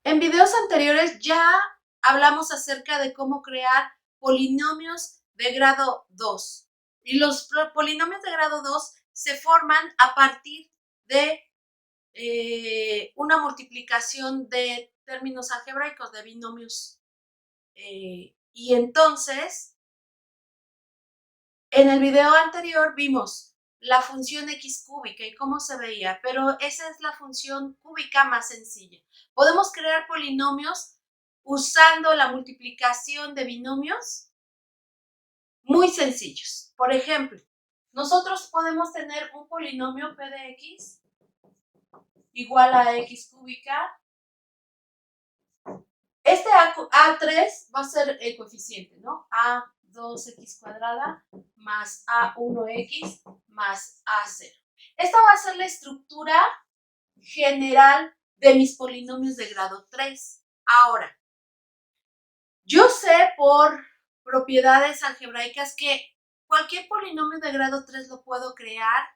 En videos anteriores ya hablamos acerca de cómo crear polinomios de grado 2. Y los polinomios de grado 2 se forman a partir de una multiplicación de términos algebraicos, de binomios. Y entonces, en el video anterior vimos la función x cúbica y cómo se veía, pero esa es la función cúbica más sencilla. Podemos crear polinomios usando la multiplicación de binomios muy sencillos. Por ejemplo, nosotros podemos tener un polinomio p de x igual a x cúbica. Este A3 va a ser el coeficiente, ¿no? A2x cuadrada más A1x más A0. Esta va a ser la estructura general de mis polinomios de grado 3. Ahora, yo sé por propiedades algebraicas que cualquier polinomio de grado 3 lo puedo crear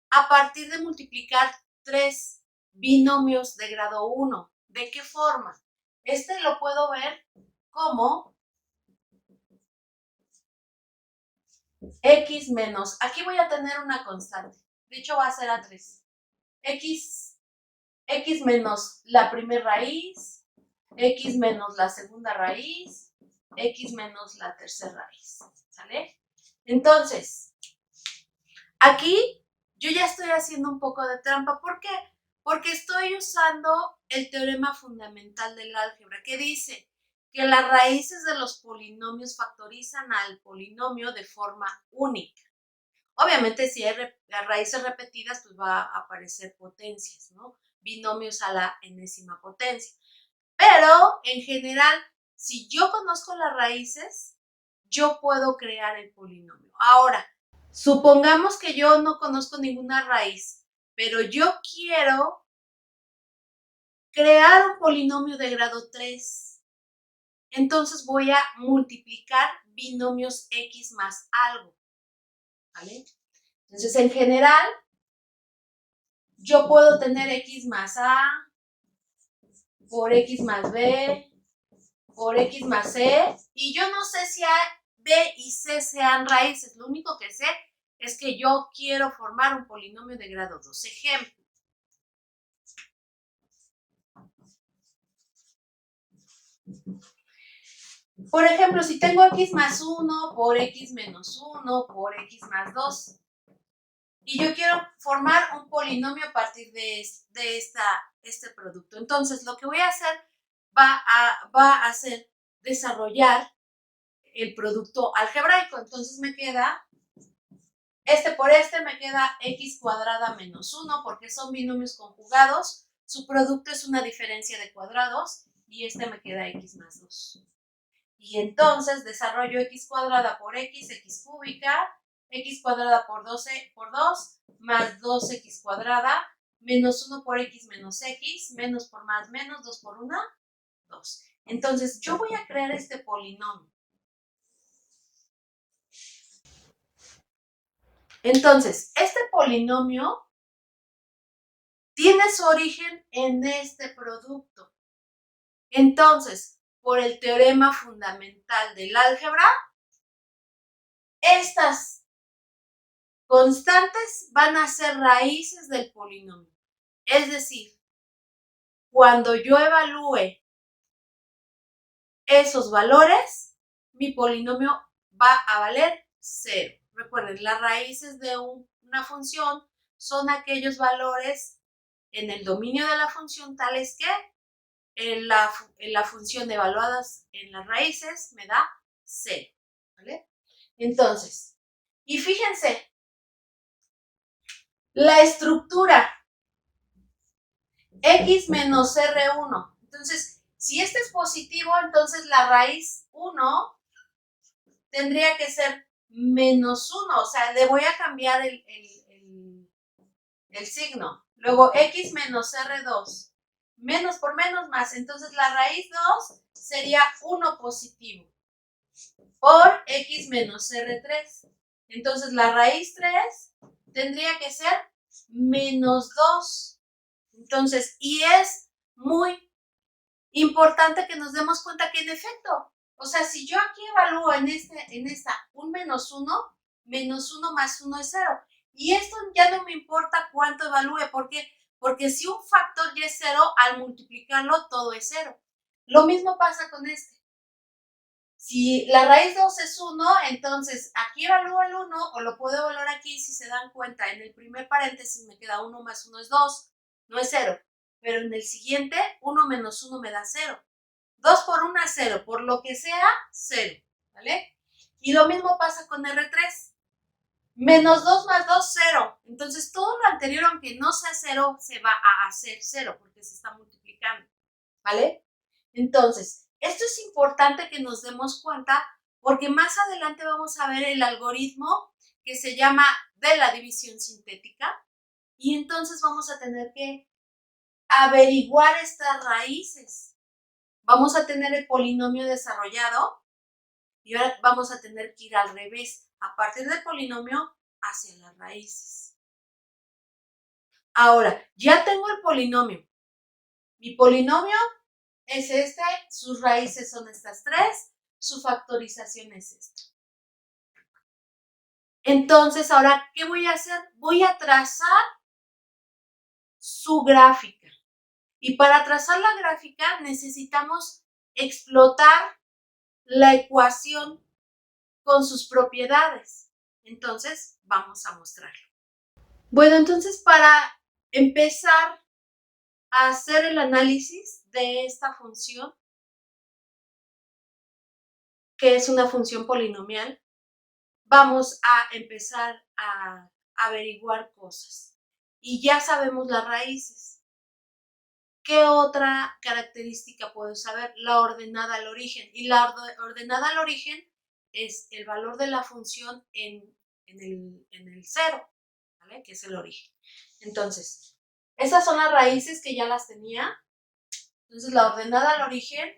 a partir de multiplicar 3 binomios de grado 1. ¿De qué forma? Este lo puedo ver como x menos, aquí voy a tener una constante, de hecho va a ser A3, x menos la primera raíz, x menos la segunda raíz, x menos la tercera raíz, ¿sale? Entonces, aquí yo ya estoy haciendo un poco de trampa. ¿Por qué? Porque estoy usando el teorema fundamental del álgebra, que dice que las raíces de los polinomios factorizan al polinomio de forma única. Obviamente, si hay raíces repetidas, pues va a aparecer potencias, ¿no? Binomios a la enésima potencia. Pero, en general, si yo conozco las raíces, yo puedo crear el polinomio. Ahora, supongamos que yo no conozco ninguna raíz, pero yo quiero crear un polinomio de grado 3. Entonces voy a multiplicar binomios x más algo, ¿vale? Entonces, en general, yo puedo tener x más a por x más b por x más c, y yo no sé si a, b y c sean raíces. Lo único que sé es que yo quiero formar un polinomio de grado 2. Ejemplo. Por ejemplo, si tengo x más 1 por x menos 1 por x más 2, y yo quiero formar un polinomio a partir de este producto. Entonces, lo que voy a hacer va a ser desarrollar el producto algebraico. Entonces me queda, este por este me queda x cuadrada menos 1, porque son binomios conjugados. Su producto es una diferencia de cuadrados, y este me queda x más 2. Y entonces desarrollo x cuadrada por x cúbica, x cuadrada por 12 por 2, más 2x cuadrada, menos 1 por x menos x, menos por más menos, 2 por 1, 2. Entonces yo voy a crear este polinomio. Entonces, este polinomio tiene su origen en este producto. Entonces, por el teorema fundamental del álgebra, estas constantes van a ser raíces del polinomio. Es decir, cuando yo evalúe esos valores, mi polinomio va a valer 0. Recuerden, las raíces de una función son aquellos valores en el dominio de la función tales que en la función evaluadas en las raíces me da 0. ¿Vale? Entonces, y fíjense, la estructura x menos R1. Entonces, si este es positivo, entonces la raíz 1 tendría que ser menos 1. O sea, le voy a cambiar el signo. Luego, x menos R2. Menos por menos más. Entonces, la raíz 2 sería 1 positivo por x menos R3. Entonces, la raíz 3 tendría que ser menos 2. Entonces, y es muy Importante que nos demos cuenta que en efecto, o sea, si yo aquí evalúo en esta un menos 1 más 1 es 0. Y esto ya no me importa cuánto evalúe. ¿Por qué? Porque si un factor ya es 0, al multiplicarlo todo es 0. Lo mismo pasa con este. Si la raíz 2 es 1, entonces aquí evalúo el 1 o lo puedo evaluar aquí. Si se dan cuenta, en el primer paréntesis me queda 1 más 1 es 2, no es 0. Pero en el siguiente, 1 menos 1 me da 0. 2 por 1 es 0, por lo que sea, 0, ¿vale? Y lo mismo pasa con R3. Menos 2 más 2, 0. Entonces, todo lo anterior, aunque no sea 0, se va a hacer 0 porque se está multiplicando, ¿vale? Entonces, esto es importante que nos demos cuenta porque más adelante vamos a ver el algoritmo que se llama de la división sintética y entonces vamos a tener que averiguar estas raíces. Vamos a tener el polinomio desarrollado y ahora vamos a tener que ir al revés, a partir del polinomio hacia las raíces. Ahora, ya tengo el polinomio. Mi polinomio es este, sus raíces son estas 3, su factorización es esta. Entonces, ahora, ¿qué voy a hacer? Voy a trazar su gráfica. Y para trazar la gráfica necesitamos explotar la ecuación con sus propiedades. Entonces, vamos a mostrarlo. Bueno, entonces para empezar a hacer el análisis de esta función, que es una función polinomial, vamos a empezar a averiguar cosas. Y ya sabemos las raíces. ¿Qué otra característica puedo saber? La ordenada al origen. Y la ordenada al origen es el valor de la función en el 0, ¿vale? Que es el origen. Entonces, esas son las raíces que ya las tenía. Entonces, la ordenada al origen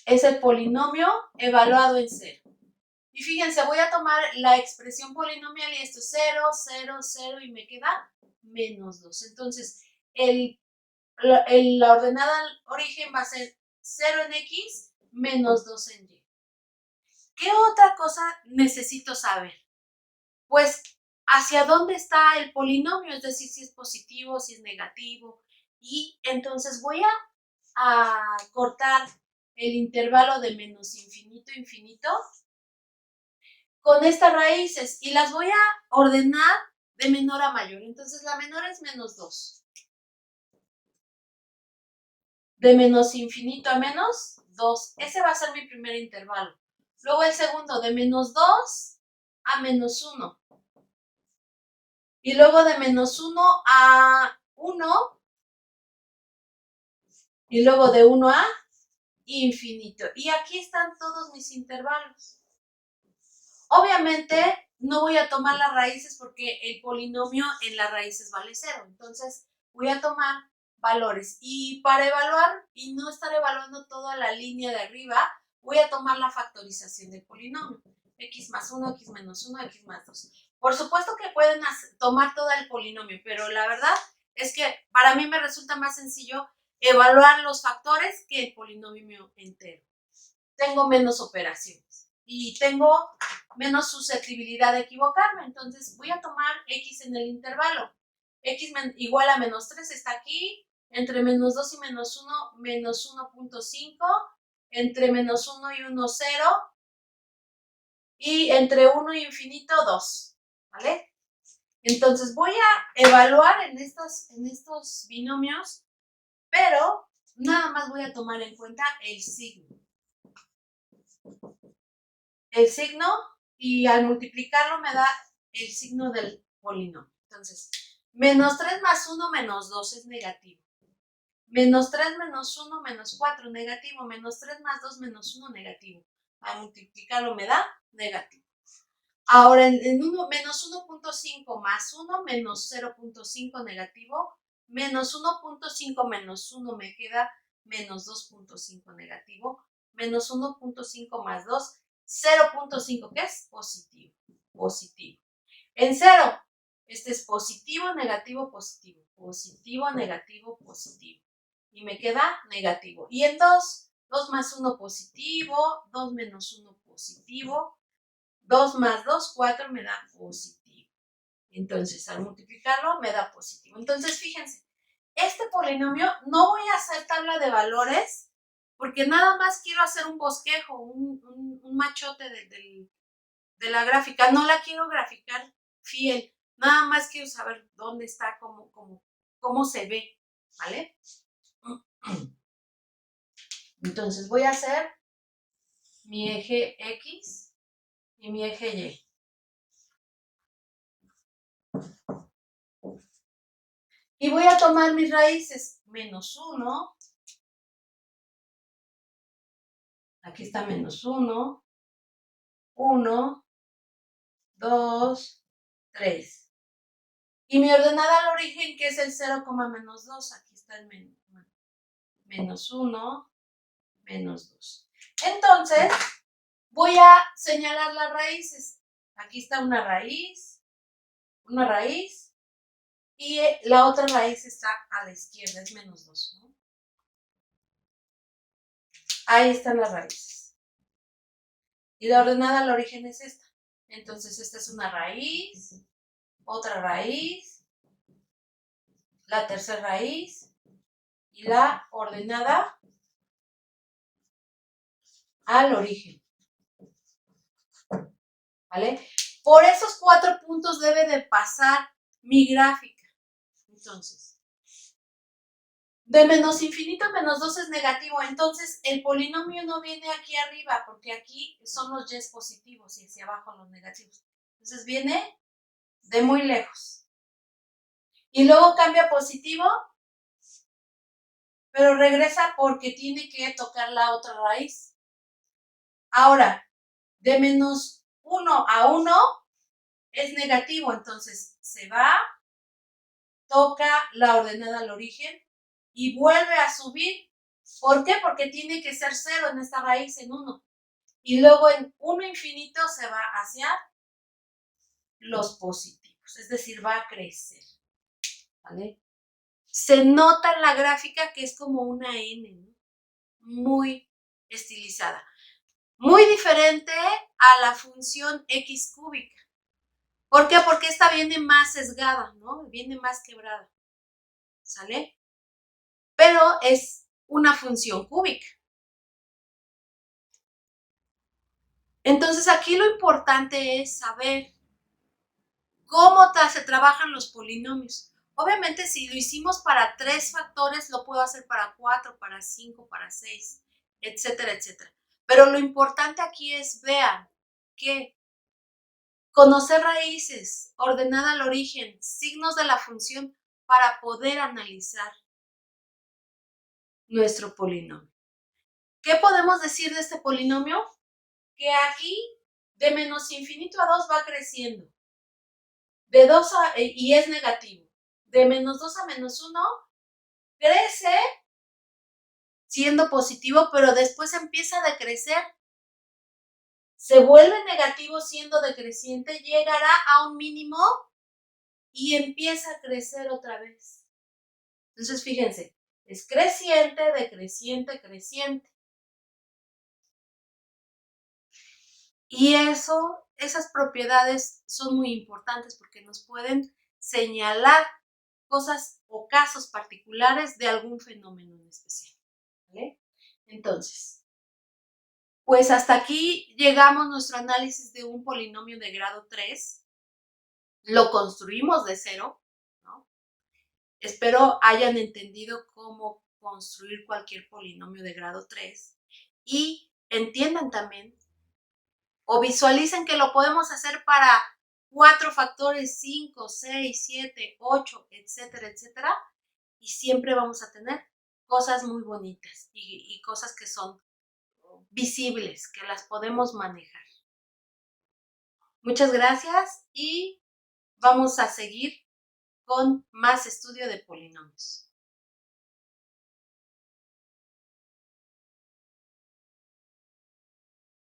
es el polinomio evaluado en 0. Y fíjense, voy a tomar la expresión polinomial y esto es 0, 0, 0 y me queda menos 2. Entonces, la ordenada al origen va a ser 0 en X menos 2 en Y. ¿Qué otra cosa necesito saber? Pues, ¿hacia dónde está el polinomio? Es decir, si es positivo, si es negativo. Y entonces voy a cortar el intervalo de menos infinito, infinito con estas raíces y las voy a ordenar de menor a mayor. Entonces la menor es menos 2. De menos infinito a menos 2. Ese va a ser mi primer intervalo. Luego el segundo de menos 2 a menos 1. Y luego de menos 1 a 1. Y luego de 1 a infinito. Y aquí están todos mis intervalos. Obviamente no voy a tomar las raíces porque el polinomio en las raíces vale 0. Entonces voy a tomar valores. Y para evaluar y no estar evaluando toda la línea de arriba, voy a tomar la factorización del polinomio. X más 1, X menos 1, X más 2. Por supuesto que pueden tomar todo el polinomio, pero la verdad es que para mí me resulta más sencillo evaluar los factores que el polinomio entero. Tengo menos operaciones y tengo menos susceptibilidad de equivocarme. Entonces voy a tomar X en el intervalo. X igual a menos 3 está aquí. Entre menos 2 y menos 1, menos 1.5. Entre menos 1 y 1, 0. Y entre 1 y infinito, 2. ¿Vale? Entonces voy a evaluar en estos binomios, pero nada más voy a tomar en cuenta el signo. El signo y al multiplicarlo me da el signo del polinomio. Entonces, menos 3 más 1 menos 2 es negativo. Menos 3 menos 1 menos 4 negativo. Menos 3 más 2 menos 1 negativo. Al multiplicarlo me da negativo. Ahora, en menos 1.5 más 1 menos 0.5 negativo. Menos 1.5 menos 1 me queda menos 2.5 negativo. Menos 1.5 más 2, 0.5, ¿qué es? Positivo. Positivo. En 0, Este es positivo, negativo, positivo. Positivo, negativo, positivo. Y me queda negativo. Y en 2, 2 más 1 positivo, 2 menos 1 positivo, 2 más 2, 4 me da positivo. Entonces, al multiplicarlo me da positivo. Entonces, fíjense, este polinomio no voy a hacer tabla de valores porque nada más quiero hacer un bosquejo, un machote de la gráfica. No la quiero graficar fiel. Nada más quiero saber dónde está, cómo se ve, ¿vale? Entonces voy a hacer mi eje X y mi eje Y. Y voy a tomar mis raíces, menos 1. Aquí está menos 1, 1, 2, 3. Y mi ordenada al origen, que es el 0, menos 2. Aquí está el menos 1, menos 2. Entonces, voy a señalar las raíces. Aquí está una raíz, y la otra raíz está a la izquierda, es menos 2, ¿no? Ahí están las raíces. Y la ordenada al origen es esta. Entonces, esta es una raíz, otra raíz, la tercera raíz y la ordenada al origen. ¿Vale? Por esos 4 puntos debe de pasar mi gráfica. Entonces, de menos infinito a menos 2 es negativo. Entonces, el polinomio no viene aquí arriba, porque aquí son los y's positivos y hacia abajo los negativos. Entonces, viene de muy lejos. Y luego cambia a positivo, pero regresa porque tiene que tocar la otra raíz. Ahora, de menos 1 a 1 es negativo, entonces se va, toca la ordenada al origen y vuelve a subir. ¿Por qué? Porque tiene que ser 0 en esta raíz, en 1. Y luego en 1 infinito se va hacia los positivos, es decir, va a crecer. ¿Vale? Se nota en la gráfica que es como una N, ¿no? Muy estilizada. Muy diferente a la función x cúbica. ¿Por qué? Porque esta viene más sesgada, ¿no? Viene más quebrada. ¿Sale? Pero es una función cúbica. Entonces aquí lo importante es saber cómo se trabajan los polinomios. Obviamente si lo hicimos para 3 factores, lo puedo hacer para 4, para 5, para 6, etcétera, etcétera. Pero lo importante aquí es, vean, que conocer raíces, ordenada al origen, signos de la función para poder analizar nuestro polinomio. ¿Qué podemos decir de este polinomio? Que aquí de menos infinito a 2 va creciendo. De 2 y es negativo. De menos 2 a menos 1 crece siendo positivo, pero después empieza a decrecer. Se vuelve negativo siendo decreciente, llegará a un mínimo y empieza a crecer otra vez. Entonces, fíjense, es creciente, decreciente, creciente. Y esas propiedades son muy importantes porque nos pueden señalar cosas o casos particulares de algún fenómeno en especial. ¿Vale? Entonces, pues hasta aquí llegamos nuestro análisis de un polinomio de grado 3. Lo construimos de cero, ¿no? Espero hayan entendido cómo construir cualquier polinomio de grado 3 y entiendan también o visualicen que lo podemos hacer para 4 factores, 5, 6, 7, 8, etcétera, etcétera. Y siempre vamos a tener cosas muy bonitas y cosas que son visibles, que las podemos manejar. Muchas gracias y vamos a seguir con más estudio de polinomios.